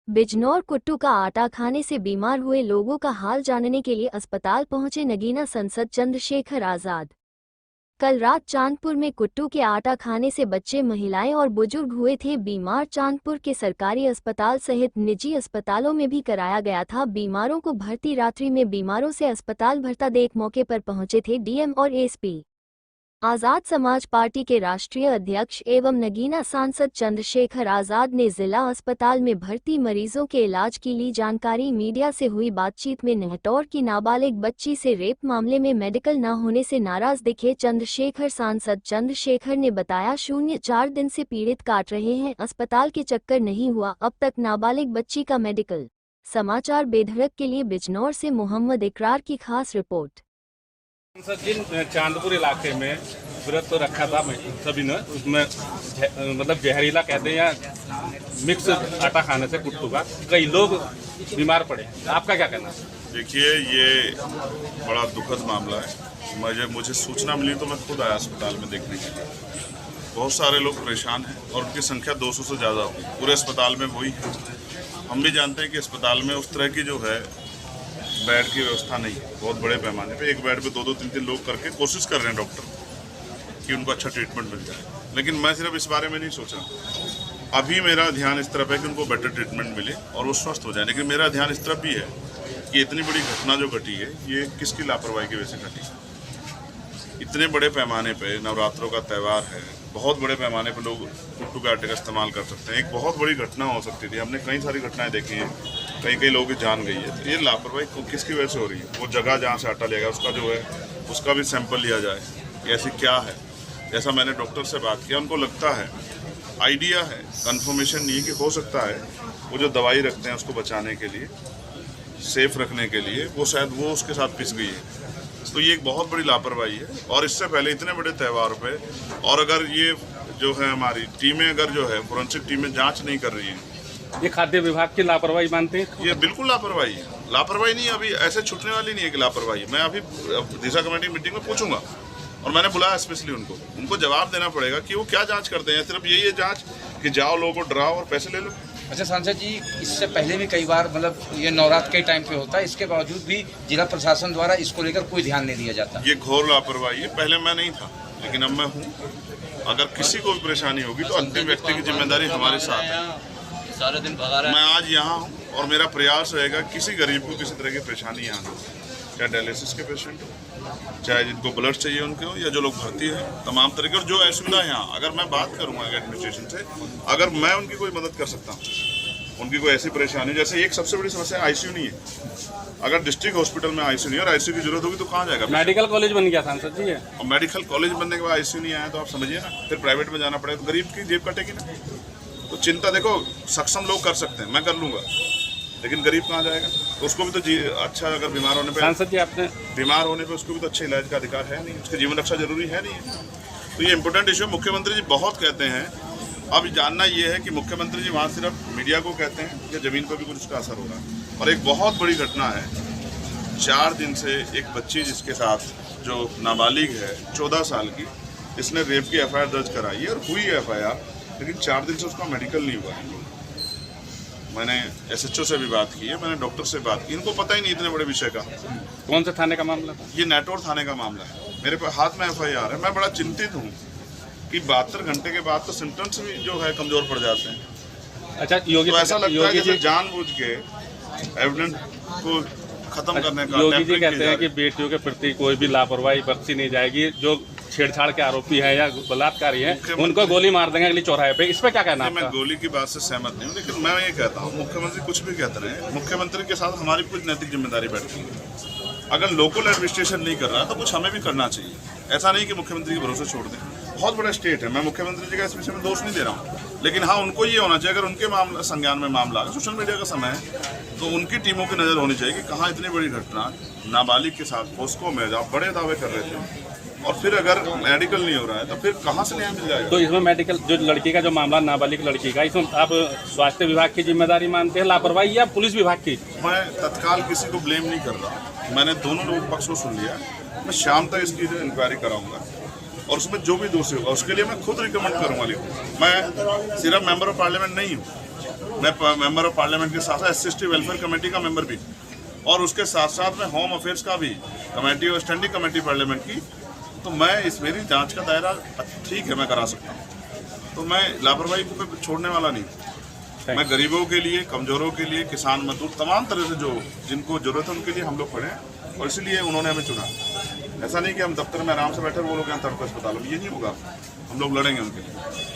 बिजनौर कुट्टू का आटा खाने से बीमार हुए लोगों का हाल जानने के लिए अस्पताल पहुंचे नगीना सांसद चंद्रशेखर आजाद। कल रात चांदपुर में कुट्टू के आटा खाने से बच्चे, महिलाएं और बुजुर्ग हुए थे बीमार। चांदपुर के सरकारी अस्पताल सहित निजी अस्पतालों में भी कराया गया था बीमारों को भर्ती। रात्रि में बीमारों से अस्पताल भरता देख मौके पर पहुंचे थे डीएम और एसपी। आजाद समाज पार्टी के राष्ट्रीय अध्यक्ष एवं नगीना सांसद चंद्रशेखर आजाद ने जिला अस्पताल में भर्ती मरीजों के इलाज की ली जानकारी। मीडिया से हुई बातचीत में नेहटौर की नाबालिग बच्ची से रेप मामले में मेडिकल न होने से नाराज दिखे चंद्रशेखर। सांसद चंद्रशेखर ने बताया, 0-4 दिन से पीड़ित काट रहे हैं, अस्पताल के चक्कर नहीं हुआ अब तक नाबालिग बच्ची का मेडिकल। समाचार बेधड़क के लिए बिजनौर से मोहम्मद इकरार की खास रिपोर्ट। जिन चांदपुर इलाके में व्रत तो रखा था सभी ने, उसमें मतलब जहरीला कहते हैं या मिक्स आटा खाने से कुट्टू का कई लोग बीमार पड़े। आपका क्या कहना है? देखिए, ये बड़ा दुखद मामला है। मुझे सूचना मिली तो मैं खुद आया अस्पताल में देखने के लिए। बहुत सारे लोग परेशान हैं और उनकी संख्या 200 से ज़्यादा होगी पूरे अस्पताल में। वही है, हम भी जानते हैं कि अस्पताल में उस तरह की जो है बेड की व्यवस्था नहीं है। बहुत बड़े पैमाने पे एक बेड पे 2-2, 3-3 लोग करके कोशिश कर रहे हैं डॉक्टर कि उनको अच्छा ट्रीटमेंट मिल जाए। लेकिन मैं सिर्फ इस बारे में नहीं सोच रहा। अभी मेरा ध्यान इस तरफ है कि उनको बेटर ट्रीटमेंट मिले और वो स्वस्थ हो जाए। लेकिन मेरा ध्यान इस तरफ भी है कि इतनी बड़ी घटना जो घटी है, ये किसकी लापरवाही की वजह से घटी। इतने बड़े पैमाने पर नवरात्रों का त्यौहार है, बहुत बड़े पैमाने पर लोग कुट्टू के आटे का इस्तेमाल कर सकते हैं। एक बहुत बड़ी घटना हो सकती थी। हमने कई सारी घटनाएं देखी हैं, कई लोगों की जान गई है। तो ये लापरवाही किसकी वजह से हो रही है? वो जगह जहाँ से आटा लिया गया उसका जो है उसका भी सैंपल लिया जाए कि ऐसी क्या है। जैसा मैंने डॉक्टर से बात किया, उनको लगता है, आइडिया है, कन्फर्मेशन नहीं है कि हो सकता है वो जो दवाई रखते हैं उसको बचाने के लिए, सेफ रखने के लिए, वो शायद वो उसके साथ पिस गई है। तो ये एक बहुत बड़ी लापरवाही है। और इससे पहले इतने बड़े त्यौहार पे, और अगर ये जो है हमारी टीमें अगर जो है फोरेंसिक टीमें जांच नहीं कर रही हैं, ये खाद्य विभाग की लापरवाही मानते हैं? ये बिल्कुल लापरवाही है। लापरवाही नहीं, अभी ऐसे छूटने वाली नहीं है कि लापरवाही। मैं अभी दिशा कमेटी मीटिंग में पूछूंगा और मैंने बुलाया स्पेशली उनको जवाब देना पड़ेगा कि वो क्या जांच करते हैं। सिर्फ यही है जांच कि जाओ लोगों को डराओ और पैसे ले लो। अच्छा सांसद जी, इससे पहले भी कई बार मतलब ये नवरात्र के टाइम पे होता है, इसके बावजूद भी जिला प्रशासन द्वारा इसको लेकर कोई ध्यान नहीं दिया जाता। ये घोर लापरवाही है। पहले मैं नहीं था, लेकिन अब मैं हूँ। अगर किसी को भी परेशानी होगी तो अंतिम व्यक्ति की जिम्मेदारी हमारे साथ है। सारे दिन भगा रहा है। मैं आज यहाँ हूँ और मेरा प्रयास रहेगा किसी गरीब को किसी तरह की परेशानी यहाँ ना हो, चाहे डायलिसिस के पेशेंट हो, चाहे जिनको ब्लड चाहिए उनके हो, या जो लोग भर्ती हैं, तमाम तरीके। और जो असुविधा है यहाँ, अगर मैं बात करूँगा एडमिनिस्ट्रेशन से, अगर मैं उनकी कोई मदद कर सकता हूँ, उनकी कोई ऐसी परेशानी, जैसे एक सबसे बड़ी समस्या आईसीयू नहीं है। अगर डिस्ट्रिक्ट हॉस्पिटल में आईसीयू नहीं है और आईसीयू की जरूरत होगी तो कहाँ जाएगा? मेडिकल कॉलेज बन गया सांसद जी है, और मेडिकल कॉलेज बनने के बाद आईसीयू नहीं आया तो आप समझिए ना, फिर प्राइवेट में जाना पड़ेगा तो गरीब की जेब कटेगी ना। तो चिंता देखो, सक्षम लोग कर सकते हैं, मैं कर लूँगा, लेकिन गरीब कहाँ जाएगा? तो उसको भी तो अच्छा, अगर बीमार होने पर, सांसद जी आपने बीमार होने पर उसको भी तो अच्छे इलाज का अधिकार है नहीं, उसके जीवन रक्षा जरूरी है नहीं। तो ये इंपॉर्टेंट इशू। मुख्यमंत्री जी बहुत कहते हैं। अब जानना ये है कि मुख्यमंत्री जी वहाँ सिर्फ मीडिया को कहते हैं कि ज़मीन पर भी कुछ उसका असर हो रहा है। और एक बहुत बड़ी घटना है, 4 दिन से एक बच्ची जिसके साथ जो नाबालिग है 14 साल की, इसने रेप की एफआईआर दर्ज कराई है और हुई है एफआईआर, लेकिन 4 दिन से उसका मेडिकल नहीं हुआ है। मैंने एसएचओ से भी बात की है, मैंने डॉक्टर से बात की, इनको पता ही नहीं इतने बड़े विषय का। कौन से थाने का मामला था? ये नेटौर थाने का मामला है। मेरे हाथ में एफआईआर है। मैं बड़ा चिंतित हूँ कि 72 घंटे के बाद तो सिम्टम्स भी जो है कमजोर पड़ जाते हैं। अच्छा योगी, तो ऐसा लगता है जैसे जानबूझ के एविडेंस को खत्म करने का। योगी जी कहते हैं कि बेटियों के प्रति कोई भी लापरवाही बरती नहीं जाएगी, जो छेड़छाड़ के आरोपी है या बलात्कारी है उनको गोली मार देंगे अगली चौराहे पे। इस पे क्या कहना है? मैं गोली की बात से सहमत नहीं हूँ, लेकिन मैं ये कहता हूँ, मुख्यमंत्री कुछ भी कहते रहे, मुख्यमंत्री के साथ हमारी कुछ नैतिक जिम्मेदारी बैठती है। अगर लोकल एडमिनिस्ट्रेशन नहीं कर रहा तो कुछ हमें भी करना चाहिए। ऐसा नहीं कि मुख्यमंत्री के भरोसे छोड़ दें। बहुत बड़ा स्टेट है, मैं मुख्यमंत्री जी का इस विषय में दोष नहीं दे रहा हूँ, लेकिन हाँ उनको ये होना चाहिए, अगर उनके मामला संज्ञान में मामला सोशल मीडिया का समय है तो उनकी टीमों की नज़र होनी चाहिए कि कहाँ इतनी बड़ी घटना नाबालिग के साथ पोस्को में आप बड़े दावे कर रहे थे और फिर अगर मेडिकल नहीं हो रहा है तो फिर कहाँ से न्याय मिल जाएगा? तो इसमें मेडिकल जो लड़की का जो मामला, नाबालिग लड़की का, इसमें आप स्वास्थ्य विभाग की जिम्मेदारी मानते हैं लापरवाही या पुलिस विभाग की? मैं तत्काल किसी को ब्लेम नहीं कर रहा। मैंने दोनों लोग पक्ष को सुन लिया। मैं शाम तक इसकी जो इंक्वायरी कराऊंगा और उसमें जो भी दोषी होगा उसके लिए मैं खुद रिकमेंड करूंगा। मैं सिर्फ मेंबर ऑफ पार्लियामेंट नहीं हूँ, मैं मेंबर ऑफ पार्लियामेंट के साथ साथ एससी वेलफेयर कमेटी का मेंबर भी, और उसके साथ साथ में होम अफेयर्स का भी कमेटी और स्टैंडिंग कमेटी पार्लियामेंट की। तो मैं मेरी जांच का दायरा ठीक है, मैं करा सकता हूँ। तो मैं लापरवाही को छोड़ने वाला नहीं। मैं गरीबों के लिए, कमजोरों के लिए, किसान मजदूर, तमाम तरह से जो जिनको जरूरत है उनके लिए हम लोग खड़े हैं, और इसलिए उन्होंने हमें चुना। ऐसा नहीं कि हम दफ्तर में आराम से बैठे वो लोग यहाँ तड़प अस्पताल में, ये नहीं होगा। हम लोग लड़ेंगे उनके लिए।